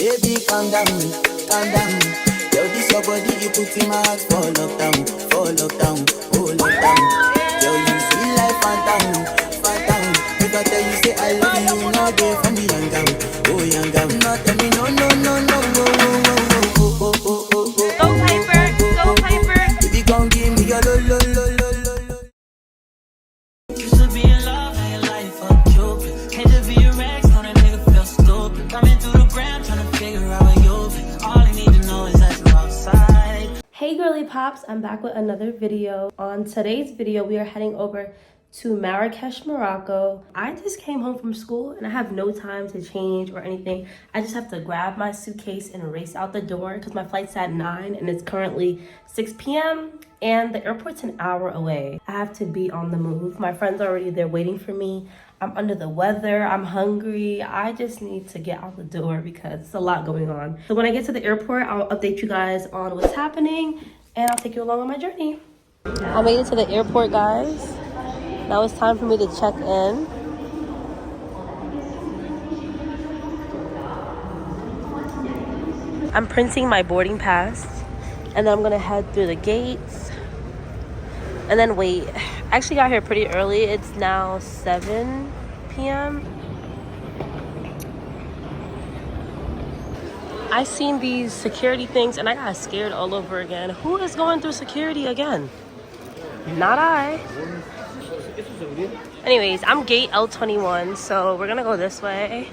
Baby, calm down, calm down. Yo, this your body, you put in my heart for lockdown, oh lockdown. Yo, you sweet life, phantom. If I tell you say I love you, no day for me, young girl, oh young girl. No, tell me no, no, no, no, Go Piper, go Piper. Baby, gon' give me your lo, lo, lo, lo, lo, lo. Used to be in love, now your life up Cupid. Hate to be your ex, know that nigga feel stupid. Coming through the gram, trying to figure out where you've been. All I need to know is that you're outside. Hey girly pops, I'm back with another video. On today's video, we are heading over to Marrakesh, Morocco. I just came home from school and I have no time to change or anything. I just have to grab my suitcase and race out the door because my flight's at 9 and it's currently 6 p.m. and the airport's an hour away. I have to be on the move. My friends are already there waiting for me. I'm under the weather, I'm hungry. I just need to get out the door because it's a lot going on. So when I get to the airport, I'll update you guys on what's happening and I'll take you along on my journey. I made it to the airport, guys. Now it's time for me to check in. I'm printing my boarding pass and then I'm gonna head through the gates and then wait. I actually got here pretty early. It's now 7 p.m. I seen these security things and I got scared all over again. Who is going through security again? Not I. Anyways, I'm gate L21, so we're gonna go this way.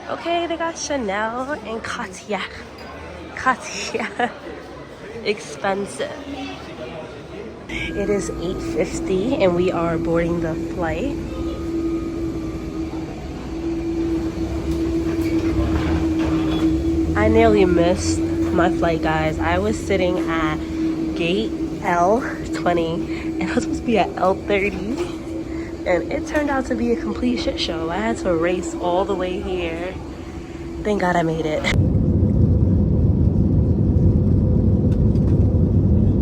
Okay, they got Chanel and Cartier. Expensive. It is 8:50 and we are boarding the flight. I nearly missed my flight, guys. I was sitting at gate L20 and I was supposed to be at L30. And it turned out to be a complete shit show. I had to race all the way here. Thank God I made it.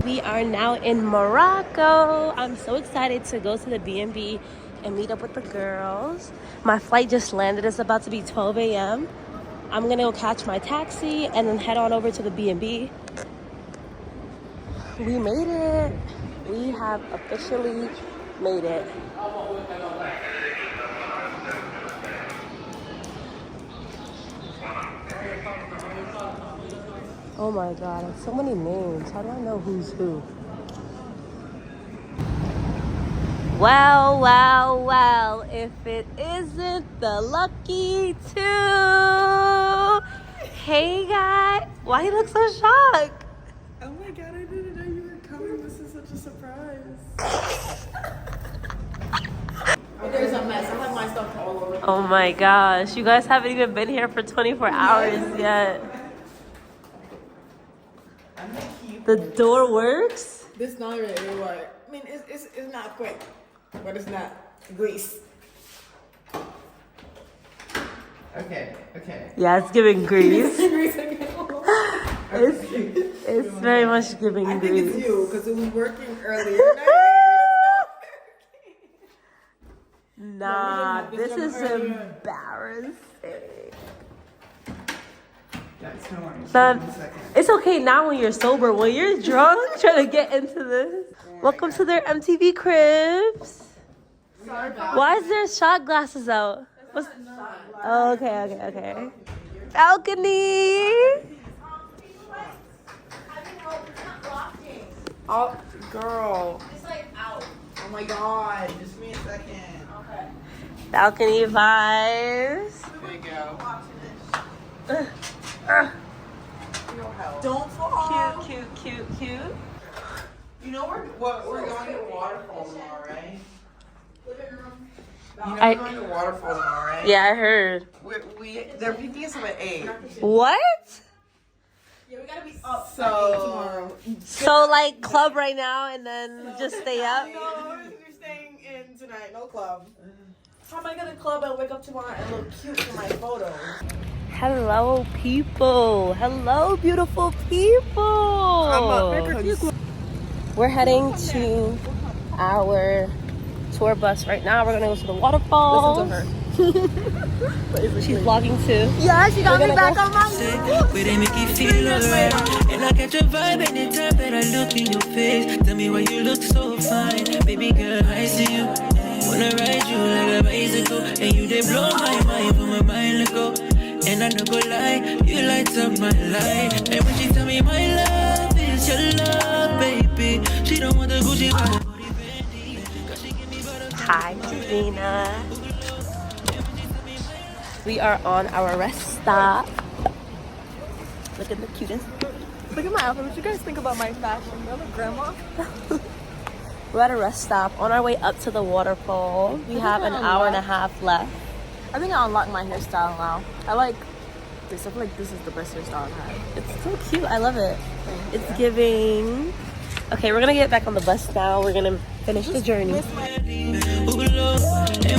We are now in Morocco. I'm so excited to go to the B&B and meet up with the girls. My flight just landed. It's about to be 12 a.m. I'm gonna go catch my taxi and then head on over to the B&B. We made it. We have officially made it. Oh my God, so many names. How do I know who's who? Well, well, well, if it isn't the lucky two. Hey guys, why you look so shocked? Oh my God, I didn't know you were coming. This is such a surprise. There's a mess. I have my stuff all over. Oh my gosh, you guys haven't even been here for 24 hours yet. The door works? This not really work. I mean, it's not quick, but it's not grease. Okay. Yeah, it's giving grease. Grease again. It's very much giving I think grease. it's you because it was working earlier. Nah, this is embarrassing. It's okay now when you're sober. When you're drunk, trying to get into this. Welcome to their MTV cribs. Why is there shot glasses out? Oh, okay. Balcony. Oh, girl. It's like out. Oh my God. Just give me a second. Okay. Balcony vibes. There you go. Don't fall. Cute. You know we're going to Waterfalls tomorrow, right? Living room. You know I- we're going to Waterfalls tomorrow, right? Yeah, I heard. They're picking us up at 8. What? Yeah, we gotta be up tomorrow. So like club right now and then just stay up? No, we're staying in tonight. No club. How am I gonna club and wake up tomorrow and look cute for my photos? Hello, people. Hello, beautiful people. We're heading to our tour bus right now. We're gonna go to the waterfalls. Listen to her. She's vlogging too. Yeah, she got me back on my Where they make you feel alright. And I catch a vibe anytime that I look in your face. Tell me why you look so fine. Baby girl, I see you. Wanna ride you like a bicycle. And you they blow my mind from my mind ago. And I don't go lie, you light up my life. And when she tell me my love is your love, baby, she don't want the Gucci bag. Hi, Davina. We are on our rest stop. Look at the cutest. Look at my outfit. What you guys think about my fashion? You look grandma. We're at a rest stop on our way up to the waterfall. We have an hour and a half left. I think I unlocked my hairstyle now. I like this. I feel like this is the best hairstyle I've had. It's so cute. I love it. It's giving. Okay, we're gonna get back on the bus now. We're gonna finish the journey. And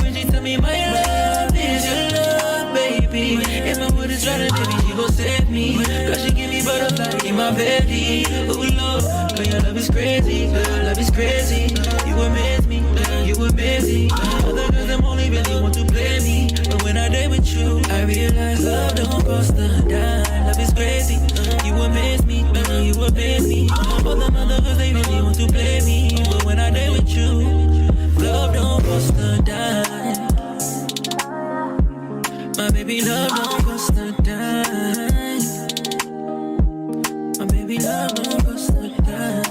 when she tell me my love is your love, baby. If my wood is running, baby, she gon' save me. Cause she give me butterfly in my belly. Oh Lord, girl, your love is crazy. Girl, your love is crazy. You amaze me, you amaze me. Other girls, them only really want to play me. But when I day with you, I realize love don't cost a dime. Love is crazy. You amaze me, you amaze me. All the other girls, they really want to play me. But when I day with you, love don't cost a dime. My baby, love don't cost a dime. My baby, love don't cost a dime.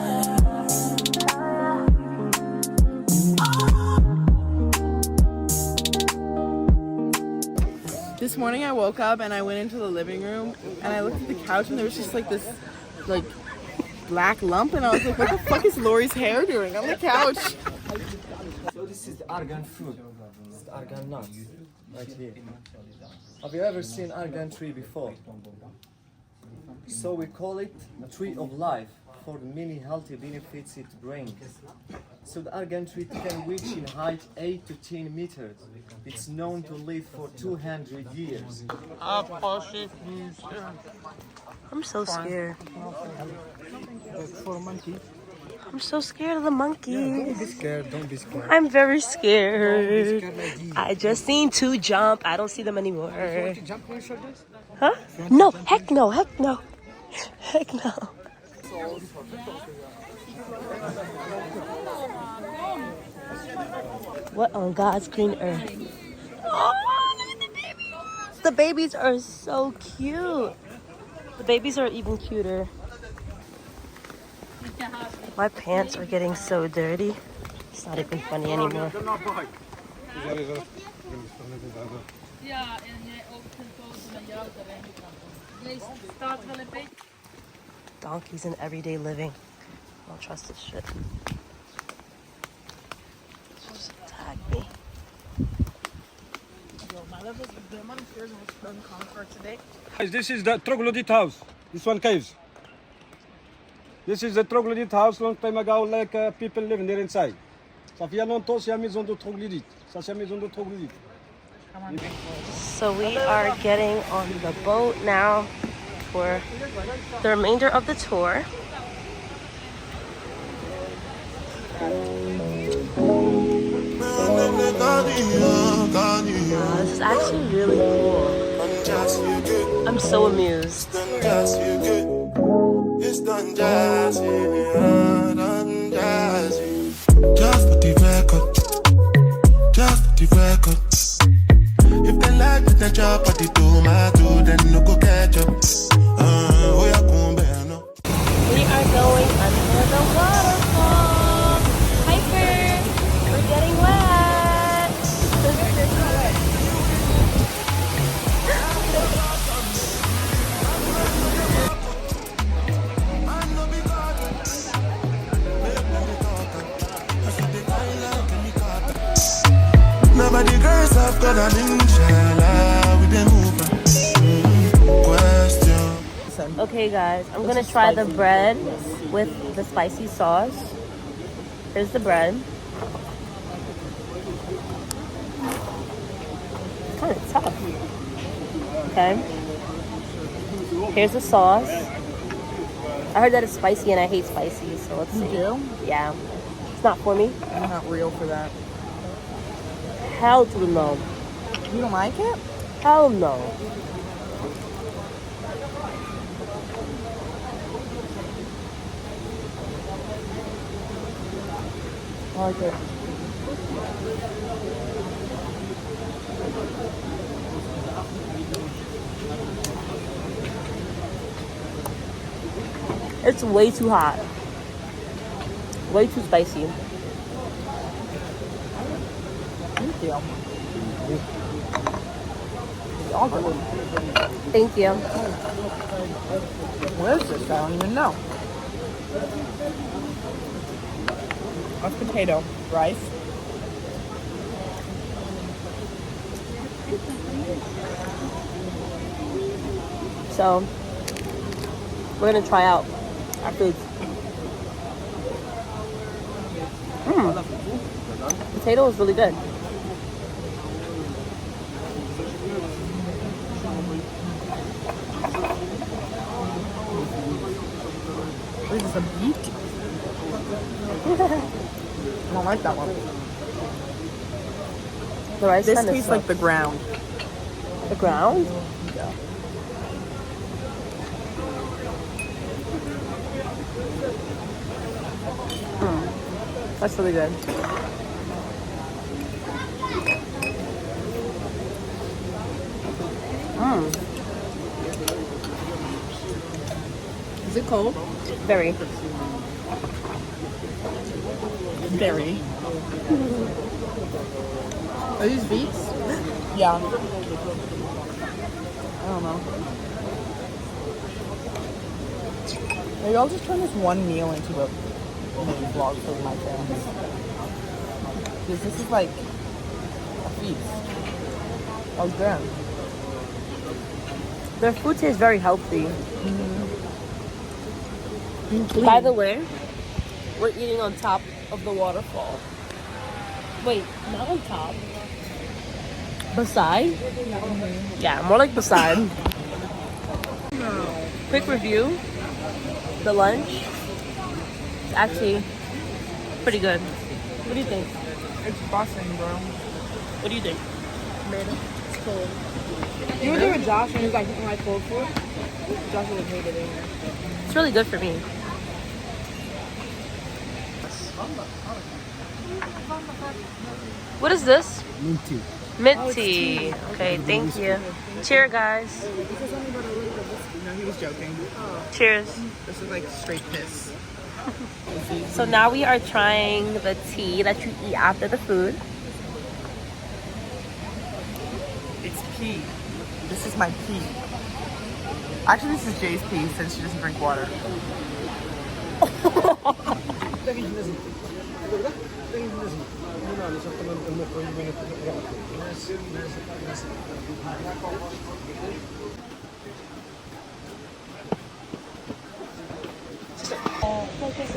This morning I woke up and I went into the living room and I looked at the couch and there was just like this like black lump and I was like, what the fuck is Laurie's hair doing on the couch? So this is the argan fruit. It's the argan nut, right here. Have you ever seen argan tree before? So we call it a tree of life for the many healthy benefits it brings. So the argan tree can reach in height 8 to 10 meters. It's known to live for 200 years. I'm so scared. For a monkey? I'm so scared of the monkey. Don't be scared, don't be scared. I'm very scared. I just seen two jump. I don't see them anymore. Jump on your shoulders? Huh? No, heck no, heck no. Heck no. What on God's green earth? Oh, look at the babies. The babies are so cute. The babies are even cuter. My pants are getting so dirty. It's not even funny anymore. Donkeys in everyday living. I don't trust this shit. Just attack me. Guys, this is the troglodyte house. This one caves. This is the troglodyte house. Long time ago, like people living there inside. Ça fait longtemps, c'est la maison de troglodyte. Ça, c'est la maison de troglodyte. So we are getting on the boat now for the remainder of the tour. This is actually really cool. I'm so amused. Just for the record, just for the record. If they like me, they chop at the tomato, then no go catch up. We are going under the waterfall. Hyper, we're getting wet. Nobody girls have got an inshallah with them question. Okay guys, I'm gonna try the bread with the spicy sauce. Here's the bread. It's kind of tough. Okay. Here's the sauce. I heard that it's spicy and I hate spicy, so let's see. You do? Yeah. It's not for me. I'm not real for that. Hell to the no. You don't like it? Hell no. I like it. It's way too hot. Way too spicy. Thank you. All good. Thank you. What is this? I don't even know. That's potato. Rice. So, we're gonna try out our food. Potato is really good. What is this, a beet? I don't like that one. The rice This kinda tastes like the ground. the ground. Yeah. That's really good. Is it cold? Very. Very. Are these beets? Yeah. I don't know. Maybe I'll just turn this one meal into a mini vlog for my fans. Because this is like a feast. Oh, damn. Their food tastes very healthy. By the way, we're eating on top of the waterfall. Wait, not on top. Beside? Yeah, more like beside. Quick review. The lunch is actually pretty good. What do you think? It's busting, bro. What do you think? It's cold. You were there with Josh and he was like, you can like cold food? Josh would have hated it. It's really good for me. What is this? Mint tea. Mint tea. Okay, thank you. Cheers, guys. No, he was joking. Cheers. This is like straight piss. So now we are trying the tea that you eat after the food. It's pee. This is my pee. Actually, this is Jay's pee since she doesn't drink water.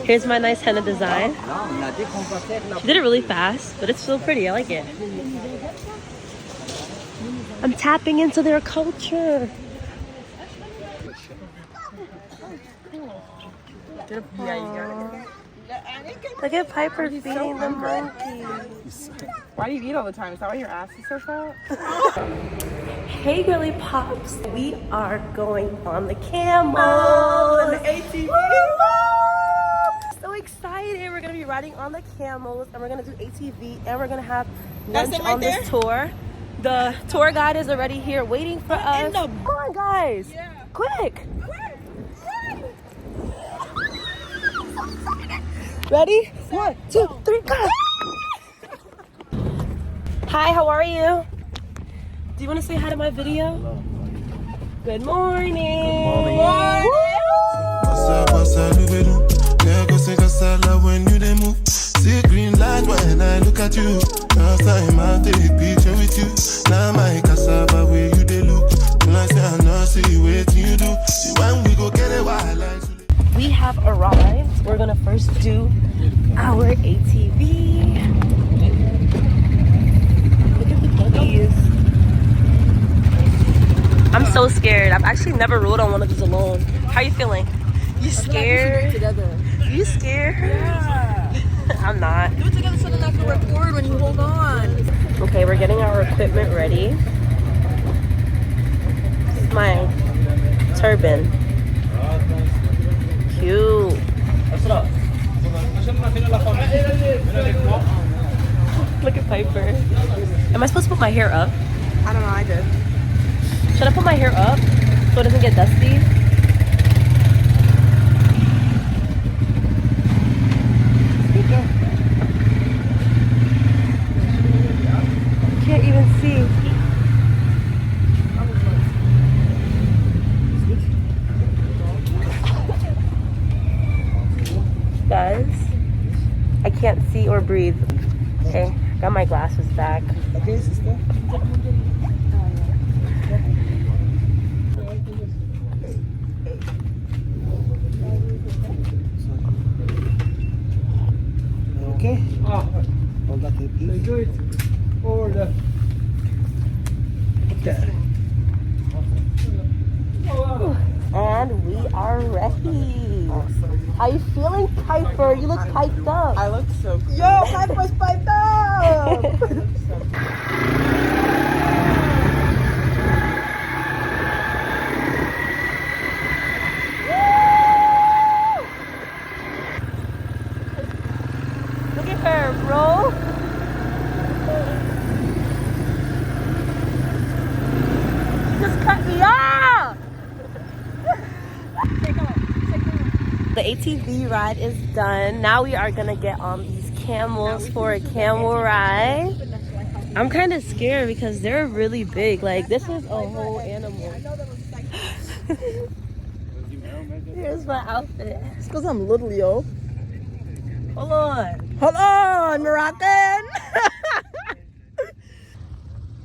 Here's my nice henna design. She did it really fast, but it's still pretty. I like it. I'm tapping into their culture. Look at Piper feeding the monkeys. Why do you eat all the time? Is that why your ass is so fat? Hey, girly pops. We are going on the Camel. On the ATV. So excited. We're going to be riding on the camels and we're going to do ATV and we're going to have lunch on this tour. The tour guide is already here waiting for us. Come on, guys. Yeah. Quick. Ready? 1, 2, 3, go! Hi, how are you? Do you want to say hi to my video? Hello. Good morning. What's up, do? Never sing a salad when you dey move. See green light when I look at you. Last time I take picture with you. Now my cassava where you dey look. I say I know see what you do. See when we go get it while like. We have arrived. We're gonna first do our ATV. Look at the doggies. I'm so scared. I've actually never rode on one of these alone. How are you feeling? You scared? You scared? Yeah. I'm not. Do it together so then I can record when you hold on. Okay, we're getting our equipment ready. This is my turban. Cute. Look at Piper. Am I supposed to put my hair up? I don't know, I did. Should I put my hair up so it doesn't get dusty? Can't even see. Guys, I can't see or breathe. Okay, got my glasses back. Okay, sister. Okay. Hold that tape, please. Do it forward. Okay. And we are ready. Awesome. How you feeling, Piper? You look piped up. I look so cool. Yo, Piper's piped up! Look at her, bro. She just cut me off. The ATV ride is done. Now we are gonna get on these camels for a camel ride. I'm kind of scared because they're really big. Like, this is a whole animal. Here's my outfit. It's because I'm little, yo. Hold on. Hold on, Moroccan!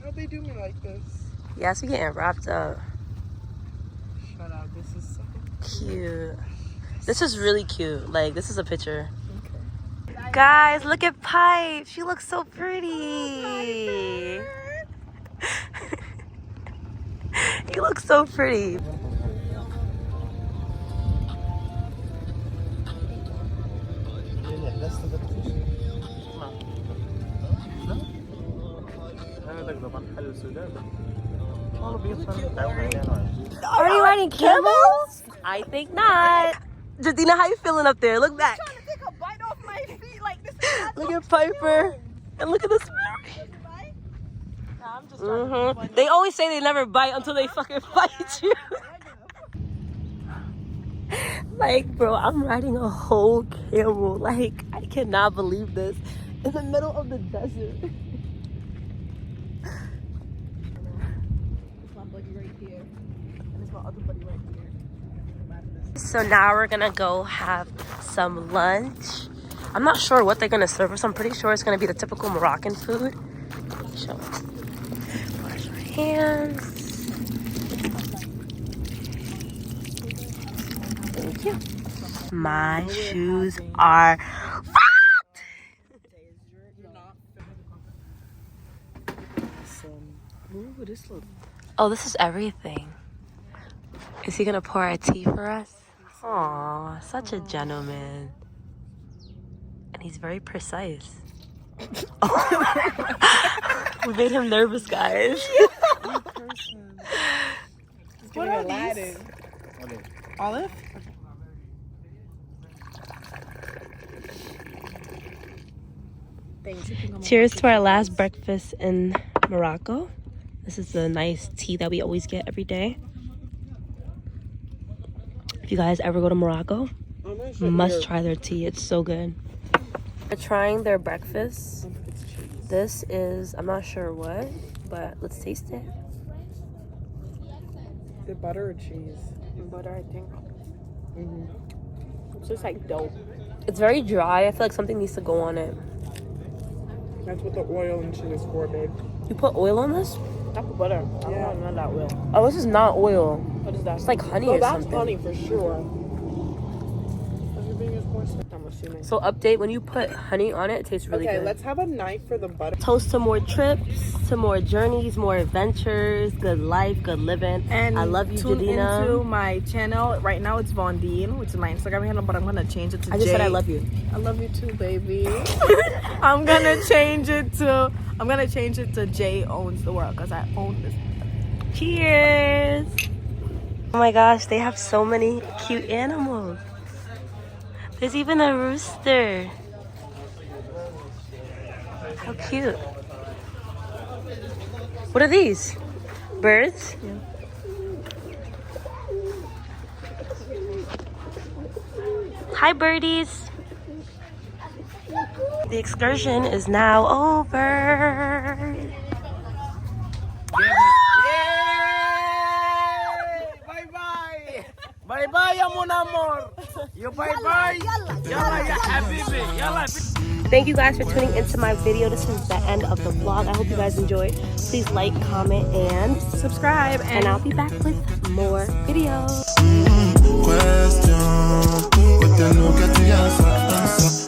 How'd they do me like this? Yes, we getting wrapped up. Shut up, this is so Cute. This is really cute. Like, this is a picture. Okay. Guys, look at Pipe. She looks so pretty. You look so pretty. Are you riding camels? I think not. Jadina, how you feeling up there? Look back. I'm trying to take a bite off my feet like this. Look at Piper. And look at this. I'm just trying to They always say they never bite until they fucking bite you. Like, bro, I'm riding a whole camel. Like, I cannot believe this. In the middle of the desert. So now we're gonna go have some lunch. I'm not sure what they're gonna serve us. I'm pretty sure it's gonna be the typical Moroccan food. So, wash your hands. Thank you. My shoes are fucked! Ooh, this looks... Oh, this is everything. Is he gonna pour our tea for us? Aw, such a gentleman. And he's very precise. We made him nervous, guys. What are these? Olive? Cheers to our last breakfast in Morocco. This is the nice tea that we always get every day. If you guys ever go to Morocco, you must try their tea. It's so good. We're trying their breakfast. This is, I'm not sure what, but let's taste it. Is it butter or cheese? Butter, I think. It's just like dope. It's very dry. I feel like something needs to go on it. That's what the oil and shit is for, babe. You put oil on this? I put butter. I don't want none of that oil. Oh, this is not oil. What is that? It's like honey Oh, or that's something. honey for sure. I'm assuming. So update, when you put honey on it, it tastes really Okay, good. let's have a knife for the butter. Toast to more trips, to more journeys, more adventures, good life, good living. And I love you, tune Jadina. into my channel. Right now it's Von Dean, which is my Instagram handle, but I'm gonna change it to I just said I love you. I love you too, baby. I'm gonna change it to Jay Owns the World, because I own this. Cheers! Oh my gosh, they have so many cute animals. There's even a rooster. How cute. What are these? Birds? Yeah. Hi, birdies. The excursion is now over. Bye-bye, mon amor. You bye-bye. Yalla, ya habibi. Yalla. Thank you guys for tuning into my video. This is the end of the vlog. I hope you guys enjoyed. Please like, comment, and Subscribe, and I'll be back with more videos. Question, but then no get the answer.